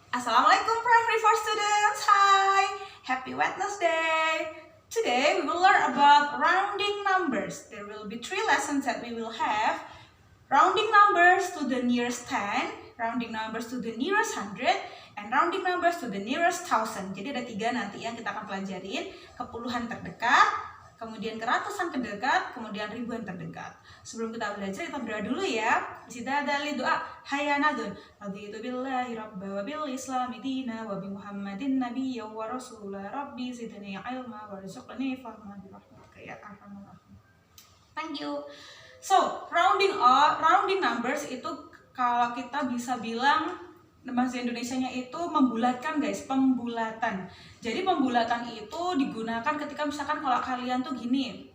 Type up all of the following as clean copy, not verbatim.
Assalamualaikum Primary 4 students. Hi, happy Wednesday. Today we will learn about rounding numbers. There will be 3 lessons that we will have. Rounding numbers to the nearest 10, rounding numbers to the nearest 100, and rounding numbers to the nearest 1000. Jadi ada 3 nanti yang kita akan pelajarin, ke puluhan terdekat, kemudian ke ratusan terdekat, kemudian ribuan terdekat. Sebelum kita belajar, kita berdoa dulu ya. Bismillah dalil doa. Hayyanadun. Raditu billahi rabba wa bil islami dina wa bi Muhammadin nabiyya wa rasula rabbi zidni ilma warzuqni fahma bi rahmatika ya arhamar rahimin. Thank you. So, rounding numbers itu kalau kita bisa bilang bahasa Indonesianya itu membulatkan guys, pembulatan. Jadi pembulatan itu digunakan ketika misalkan kalau kalian tuh gini,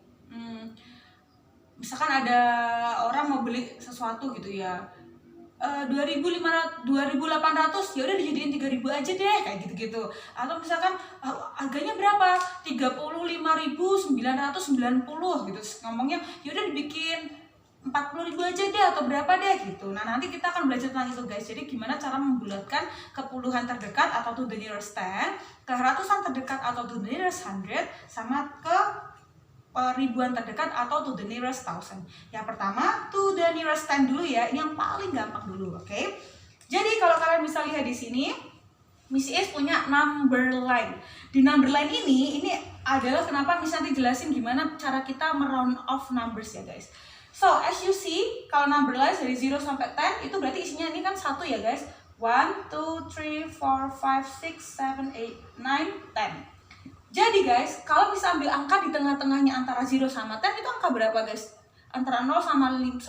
misalkan ada orang mau beli sesuatu gitu ya, 2.800 ya udah dijadiin 3.000 aja deh kayak gitu-gitu. Atau misalkan harganya berapa? 35.990 gitu. Ngomongnya ya udah dibikin 40.000 aja deh atau berapa deh gitu. Nah, nanti kita akan belajar tentang itu guys. Jadi gimana cara membulatkan ke puluhan terdekat atau to the nearest 10, ke ratusan terdekat atau to the nearest 100, sama ke ribuan terdekat atau to the nearest 1000. Yang pertama to the nearest 10 dulu ya. Ini yang paling gampang dulu, oke? Jadi kalau kalian bisa lihat di sini, Miss Is punya number line. Di number line ini adalah kenapa Miss nanti jelasin gimana cara kita meround off numbers ya guys. So, as you see, kalau number line dari 0 sampai 10 itu berarti isinya ini kan 1 ya guys. 1, 2, 3, 4, 5, 6, 7, 8, 9, 10. Jadi guys, kalau bisa ambil angka di tengah-tengahnya antara 0 sama 10 itu angka berapa guys? Antara 0 sama 10.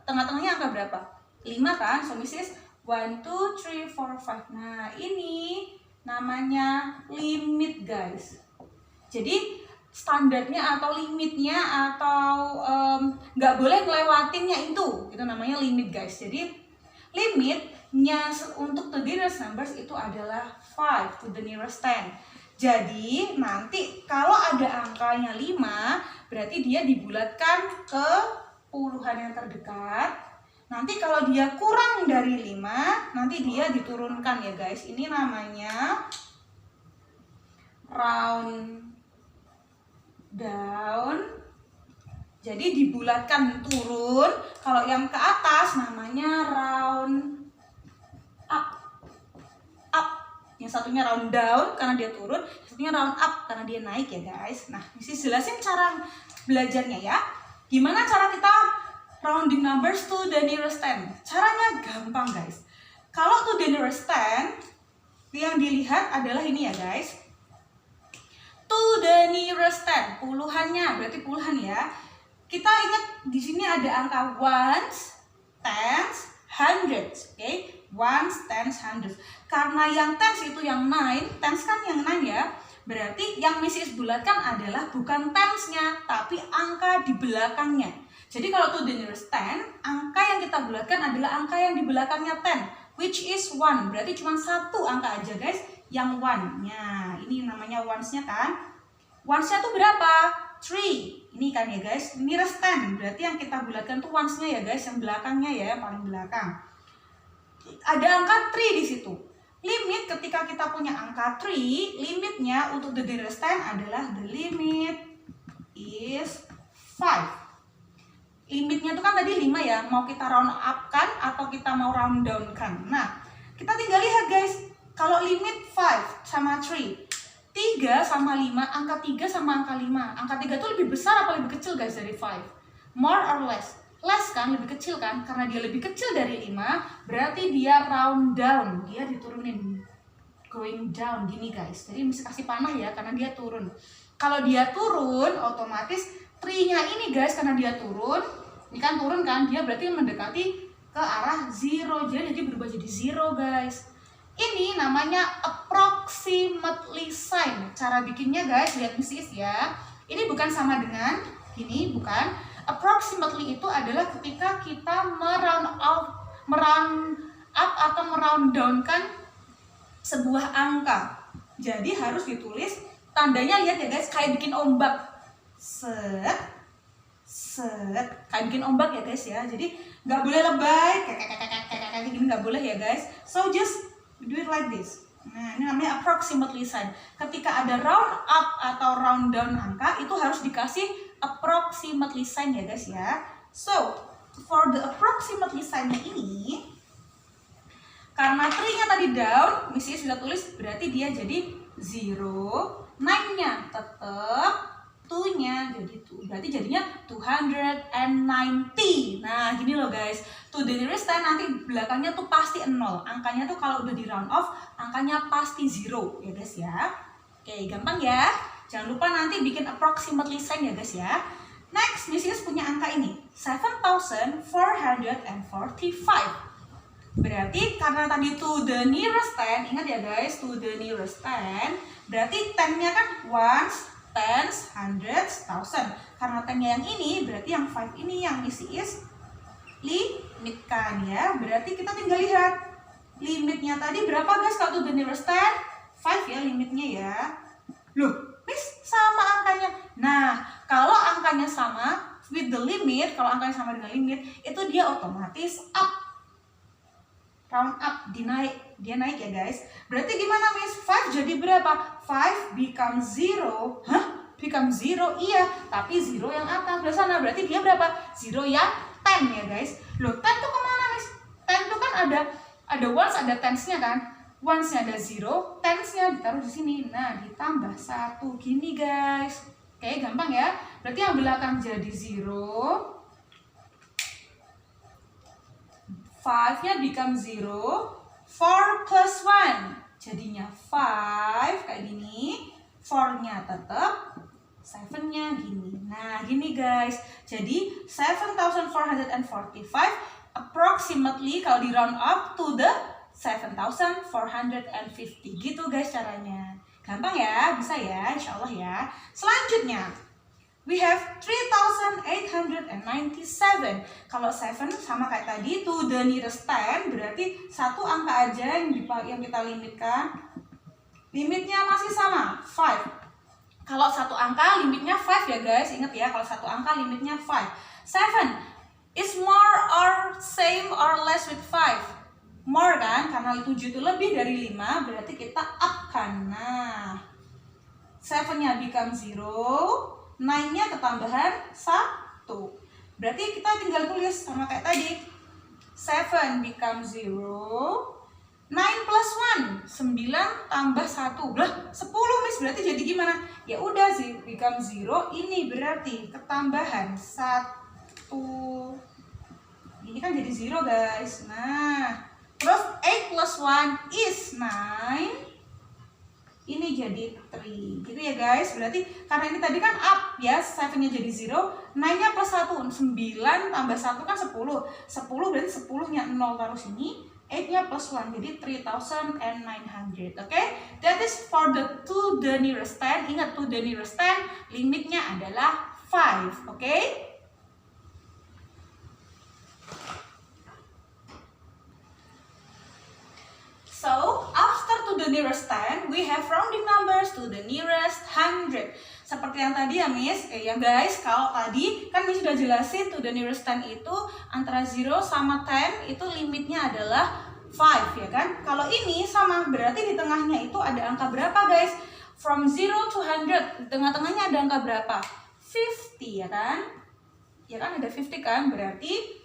Tengah-tengahnya angka berapa? 5 kan? So, Miss is 1, 2, 3, 4, 5. Nah, ini namanya limit guys. Jadi standarnya atau limitnya atau nggak boleh ngelewatinnya itu namanya limit guys. Jadi limitnya untuk the nearest numbers itu adalah 5 to the nearest 10. Jadi nanti kalau ada angkanya 5 berarti dia dibulatkan ke puluhan yang terdekat. Nanti kalau dia kurang dari 5 nanti dia diturunkan ya guys. Ini namanya round down, jadi dibulatkan turun. Kalau yang ke atas namanya round up. Yang satunya round down karena dia turun, yang satunya round up karena dia naik ya guys. Nah, mesti jelasin cara belajarnya ya. Gimana cara kita rounding numbers to the nearest 10? Caranya gampang guys. Kalau to the nearest 10 yang dilihat adalah ini ya guys. To the nearest 10, puluhannya, berarti puluhan ya. Kita ingat di sini ada angka ones, tens, hundreds, oke? Ones, tens, hundreds. Karena yang tens itu yang 9, tens kan yang 9 ya. Berarti yang Mrs. bulatkan adalah bukan tensnya, tapi angka di belakangnya. Jadi kalau to the nearest 10, angka yang kita bulatkan adalah angka yang di belakangnya 10, which is 1. Berarti cuma satu angka aja guys, yang 1. Nah, ini namanya ones-nya kan. Ones-nya tuh berapa? 3. Ini kan ya guys, nearest 10. Berarti yang kita bulatkan tuh ones-nya ya guys, yang belakangnya ya, yang paling belakang. Ada angka 3 di situ. Limit ketika kita punya angka 3, limitnya untuk the nearest 10 adalah the limit is 5. Limitnya tuh kan tadi 5 ya, mau kita round up kan atau kita mau round down kan. Nah, kita tinggal lihat guys, kalau limit 5 sama 3, 3 sama 5, angka 3 sama angka 5. Angka 3 tuh lebih besar apa lebih kecil guys dari 5? More or less? Less kan, lebih kecil kan? Karena dia lebih kecil dari 5, berarti dia round down. Dia diturunin. Going down, gini guys. Jadi mesti kasih panah ya, karena dia turun. Kalau dia turun, otomatis 3-nya ini guys, karena dia turun, ini kan turun kan, dia berarti mendekati ke arah 0. Jadi berubah jadi 0 guys. Ini namanya approximately sign. Cara bikinnya guys, lihat Miss ya. Ini bukan sama dengan ini, bukan. Approximately itu adalah ketika kita meround up atau meround down kan sebuah angka. Jadi harus ditulis tandanya, lihat ya guys, kayak bikin ombak. Set, kayak bikin ombak ya guys ya. Jadi nggak boleh lebay kayak gini, nggak boleh ya guys. So just we do it like this. Nah, ini namanya approximately sign. Ketika ada round up atau round down angka, itu harus dikasih approximately sign ya guys ya. So, for the approximately sign-nya ini, karena 3-nya tadi down, Missy sudah tulis, berarti dia jadi 0. 9-nya tetap, 2-nya jadi 2. Berarti jadinya 290. Nah, gini loh guys. To the nearest 10 nanti belakangnya tuh pasti 0. Angkanya tuh kalau udah di round off, angkanya pasti 0 ya guys ya. Oke, gampang ya. Jangan lupa nanti bikin approximately sign ya guys ya. Next, Missy punya angka ini, 7,445. Berarti karena tadi to the nearest 10, ingat ya guys, to the nearest 10, berarti 10-nya kan ones, tens, hundreds, thousand. Karena 10-nya yang ini, berarti yang 5 ini yang Missy limitkan ya. Berarti kita tinggal lihat limitnya tadi berapa guys kalau to the nearest 10? 5 ya limitnya ya. Loh, Miss sama angkanya. Nah, kalau angkanya sama with the limit, kalau angkanya sama dengan limit, itu dia otomatis up. Round up, dia naik ya guys. Berarti gimana Miss? 5 jadi berapa? 5 become 0. Hah? Become 0? Iya, tapi 0 yang atas belah sana. Berarti dia berapa? 0 yang 10 ya guys. Loh, 10 tuh kemana Miss? 10 tuh kan ada ones, ada tens-nya kan? Ones-nya ada 0, tens-nya ditaruh di sini. Nah, ditambah 1 gini guys. Oke, gampang ya. Berarti yang belakang jadi 0. 5-nya become 0, 4 plus 1 jadinya 5 kayak gini, 4-nya tetap, 7-nya gini. Nah gini guys, jadi 7,445 approximately kalau di round up to the 7,450 gitu guys caranya. Gampang ya, bisa ya, insya Allah ya. Selanjutnya we have 3,897. Kalau 7 sama kayak tadi, to the nearest 10, berarti satu angka aja yang kita limitkan. Limitnya masih sama, 5. Kalau satu angka limitnya 5 ya guys, ingat ya, kalau satu angka limitnya 5. 7 is more or same or less with 5. More kan, karena 7 itu lebih dari 5, berarti kita up kan. Nah, 7-nya become 0. 9-nya ketambahan 1. Berarti kita tinggal tulis sama kayak tadi. 7 become 0. 9 plus 1. 9 tambah 1. Lah, 10 Miss. Berarti jadi gimana? Ya udah sih, become 0. Ini berarti ketambahan 1. Ini kan jadi 0 guys. Nah, terus 8 plus 1 is 9. Ini jadi 3 gitu ya guys. Berarti karena ini tadi kan up ya, 7-nya jadi 0, 9-nya plus 1, 9 tambah 1 kan 10. 10 berarti 10-nya 0 taruh sini, 8-nya plus 1 jadi 3,900. Oke, that is for the to the nearest 10. Ingat, to the nearest 10 limitnya adalah 5. Oke, so, after to the nearest 10, we have rounding numbers to the nearest 100. Seperti yang tadi ya Miss, ya guys, kalau tadi kan Miss sudah jelasin to the nearest 10 itu antara 0 sama 10 itu limitnya adalah 5 ya kan. Kalau ini sama, berarti di tengahnya itu ada angka berapa guys? From 0 to 100, di tengah-tengahnya ada angka berapa? 50 ya kan? Ya kan ada 50 kan, berarti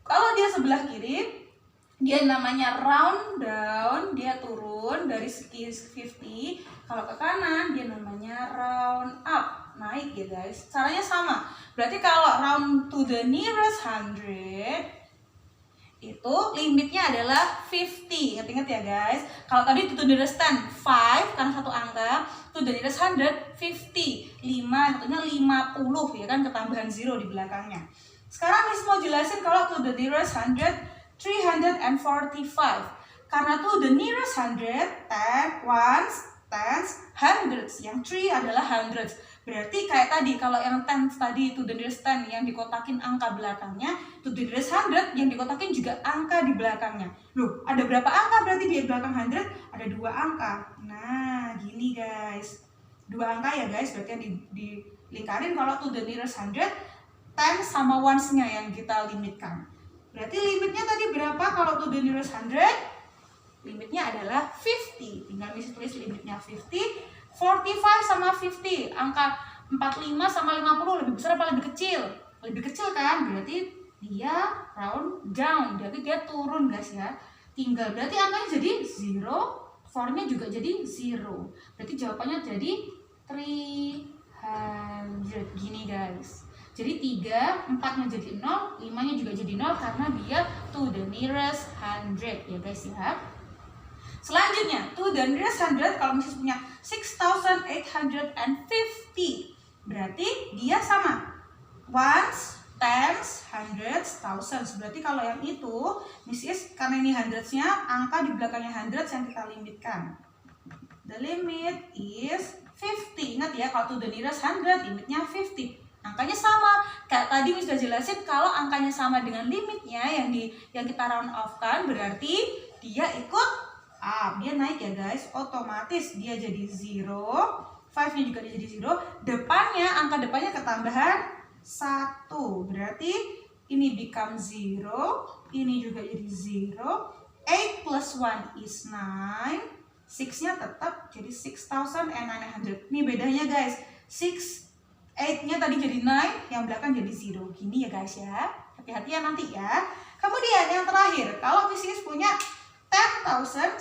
kalau dia sebelah kiri, dia namanya round down, dia turun dari segi 50. Kalau ke kanan dia namanya round up, naik ya guys. Caranya sama. Berarti kalau round to the nearest 100 itu limitnya adalah 50. Ingat-ingat ya guys. Kalau tadi to the nearest 10 5 karena satu angka, to the nearest 100 50. 5 satunya 50 ya kan, ketambahan 0 di belakangnya. Sekarang Miss mau jelasin kalau to the nearest 100 345. Karena to the nearest 100, 10, ones, tens, hundreds. Yang 3 adalah hundreds. Berarti kayak tadi, kalau yang tens tadi to the nearest 10 yang dikotakin angka belakangnya, to the nearest 100 yang dikotakin juga angka di belakangnya. Loh, ada berapa angka berarti di belakang 100? Ada 2 angka. Nah, gini guys. 2 angka ya guys, berarti yang dilingkarin kalau to the nearest 100, tens sama ones-nya yang kita limitkan. Berarti limitnya tadi berapa kalau to the nearest 100? Limit adalah 50. Tinggal Miss tulis limitnya 50. 45 sama 50. Angka 45 sama 50 lebih besar apa lebih kecil? Lebih kecil kan? Berarti dia round down. Jadi dia turun guys ya. Tinggal berarti angkanya jadi 0. 4-nya juga jadi 0. Berarti jawabannya jadi 300. Gini guys. Jadi 3, 4-nya jadi 0, 5-nya juga jadi 0 karena dia to the nearest 100 ya guys ya. Selanjutnya, to the nearest 100 kalau misalnya punya 6,850. Berarti dia sama. Ones, tens, hundreds, thousands. Berarti kalau yang itu, Mrs. karena ini hundreds-nya, angka di belakangnya hundreds yang kita limitkan. The limit is 50. Ingat ya, kalau to the nearest 100, limitnya 50. Angkanya sama. Kayak tadi Miss sudah jelasin, kalau angkanya sama dengan limitnya yang kita round off kan, berarti dia ikut up. Dia naik ya guys. Otomatis dia jadi 0. 5-nya juga dia jadi 0. Depannya, angka depannya ketambahan 1. Berarti ini become 0. Ini juga jadi 0. 8 plus 1 is 9. 6-nya tetap jadi 6,900. Ini bedanya guys. 8-nya tadi jadi 9, yang belakang jadi 0. Gini ya guys ya. Hati-hati ya nanti ya. Kemudian yang terakhir, kalau Miss punya 10,661,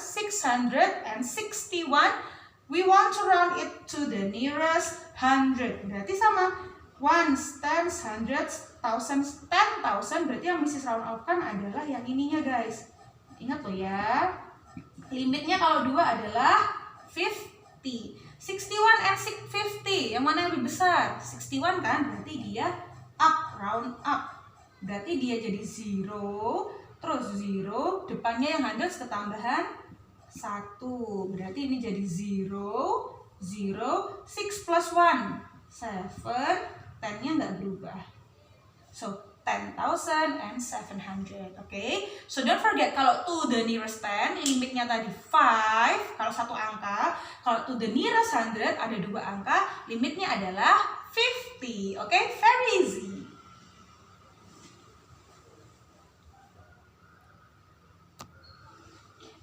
we want to round it to the nearest 100. Berarti sama. Ones, tens, hundreds, thousands, 10,000. Berarti yang Miss round off kan adalah yang ininya guys. Ingat loh ya. Limitnya kalau 2 adalah 50. 61 and 50, yang mana yang lebih besar? 61 kan, berarti dia up, round up. Berarti dia jadi 0, terus 0, depannya yang hundreds ketambahan 1. Berarti ini jadi 0, 0, 6 plus 1, 7, 10-nya nggak berubah. So, 10,700. Okay, so don't forget kalau to the nearest 10 limitnya tadi 5 kalau satu angka, kalau to the nearest 100 ada 2 angka, limitnya adalah 50. Okay, very easy.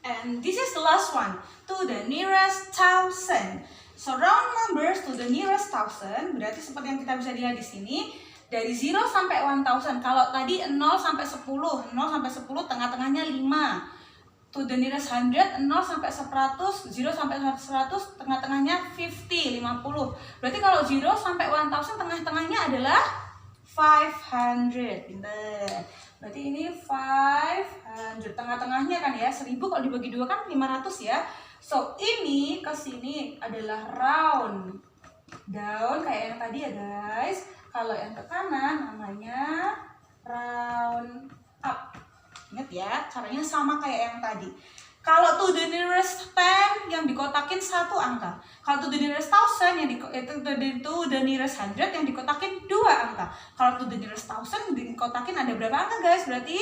And this is the last one, to the nearest 1,000. So round numbers to the nearest 1,000 berarti seperti yang kita bisa lihat di sini. Dari 0 sampai 1000, kalau tadi 0 sampai 10, 0 sampai 10 tengah-tengahnya 5. To the nearest 100, 0 sampai 100, 0 sampai 100 tengah-tengahnya 50, 50. Berarti kalau 0 sampai 1000 tengah-tengahnya adalah 500. Pinter. Berarti ini 500. Tengah-tengahnya kan ya, 1000 kalau dibagi 2 kan 500 ya. So ini ke sini adalah round down kayak yang tadi ya guys. Kalau yang ke kanan namanya round up. Ingat ya, caranya sama kayak yang tadi. Kalau to the nearest 10 yang dikotakin 1 angka. Kalau to the nearest 1000 yang to the nearest 100 yang dikotakin 2 angka. Kalau to the nearest 1000 dikotakin ada berapa angka guys? Berarti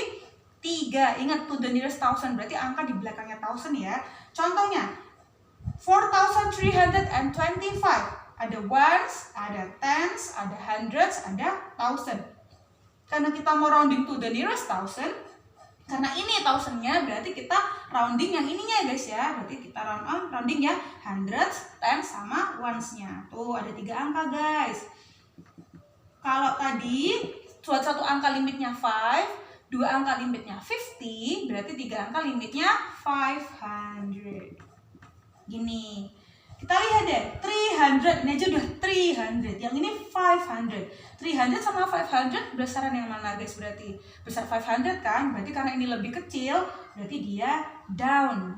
3. Ingat to the nearest 1000 berarti angka di belakangnya 1000 ya. Contohnya 4,325. Ada ones, ada tens, ada hundreds, ada thousand. Karena kita mau rounding to the nearest 1000, karena ini 1000-nya berarti kita rounding yang ininya ya guys ya. Berarti kita rounding ya hundreds, tens, sama ones-nya. Tuh ada 3 angka guys. Kalau tadi satu angka limitnya 5, 2 angka limitnya 50, berarti 3 angka limitnya 500. Gini. Kita lihat deh, 300, ini aja udah 300, yang ini 500. 300 sama 500 besaran yang mana guys berarti? Besar 500 kan, berarti karena ini lebih kecil, berarti dia down.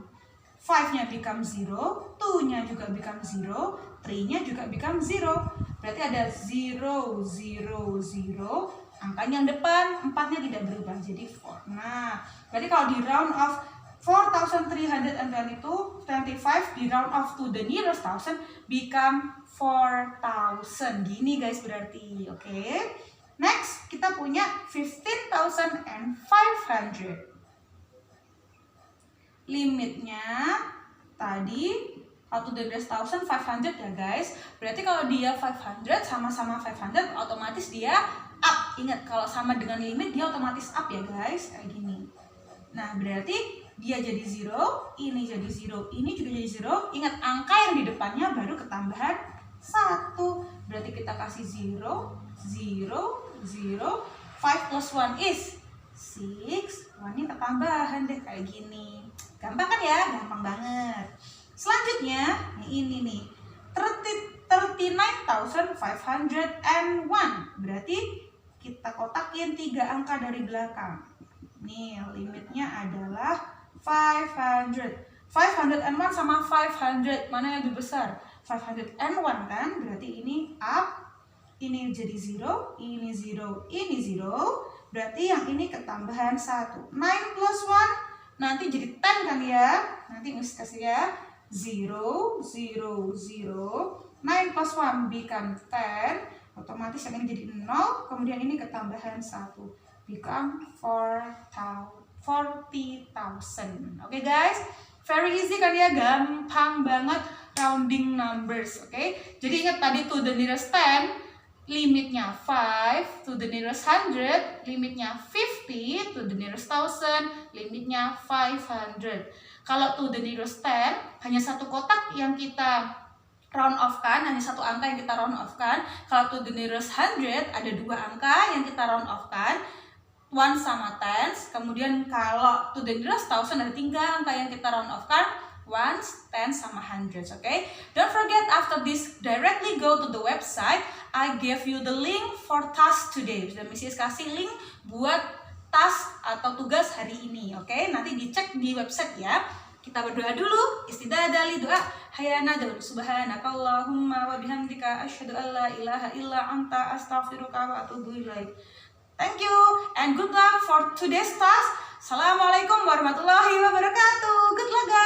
5-nya become 0, 2-nya juga become 0, 3-nya juga become 0. Berarti ada 0, 0, 0, angkanya yang depan, 4-nya tidak berubah, jadi 4. Nah, berarti kalau di round off 4,325 di round off to the nearest 1000 become 4,000. Gini guys berarti, oke. Next, kita punya 15,500. Limitnya tadi to the nearest 1000 500 ya guys. Berarti kalau dia 500 sama-sama 500 otomatis dia up. Ingat kalau sama dengan limit dia otomatis up ya guys, kayak gini. Nah, berarti dia jadi 0, ini jadi 0, ini juga jadi 0. Ingat, angka yang di depannya baru ketambahan 1. Berarti kita kasih 0, 0, 0. 5 plus 1 is 6. 1 ini ketambahan deh kayak gini. Gampang kan ya? Gampang banget. Selanjutnya, ini nih. 39,501. Berarti kita kotakin 3 angka dari belakang. Nih, limitnya adalah 500. 501 sama 500, mana yang lebih besar? 501 kan? Berarti ini up, ini jadi 0, ini 0, ini 0. Berarti yang ini ketambahan 1. 9 plus 1 nanti jadi 10 kan ya? Nanti Miss kasih ya. 0, 0, 0. 9 plus 1 become 10. Otomatis yang ini jadi 0. Kemudian ini ketambahan 1. Become 40,000. Oke guys? Very easy kan ya? Gampang banget rounding numbers. Oke? Jadi ingat tadi to the nearest 10. Limitnya 5 to the nearest 100, limitnya 50 to the nearest 1000, limitnya 500. Kalau to the nearest 10, hanya satu kotak yang kita round off kan, hanya satu angka yang kita round off kan. Kalau to the nearest 100, ada 2 angka yang kita round off kan, 1 sama 10. Kemudian kalau to the nearest 1000, ada 3 angka yang kita round off kan, 1s, 10 sama 100s, okay? Don't forget after this, directly go to the website. I gave you the link for task today. Sudah Mrs. kasih link buat task atau tugas hari ini, oke? Nanti dicek di website ya. Kita berdoa dulu. Istidadah li doa. Hayana dulu. Subhanakallahumma wa bihamdika asyhadu an la ilaha illa anta astaghfiruka wa atubu ilaik. Thank you and good luck for today's task. Assalamualaikum warahmatullahi wabarakatuh. Good luck guys.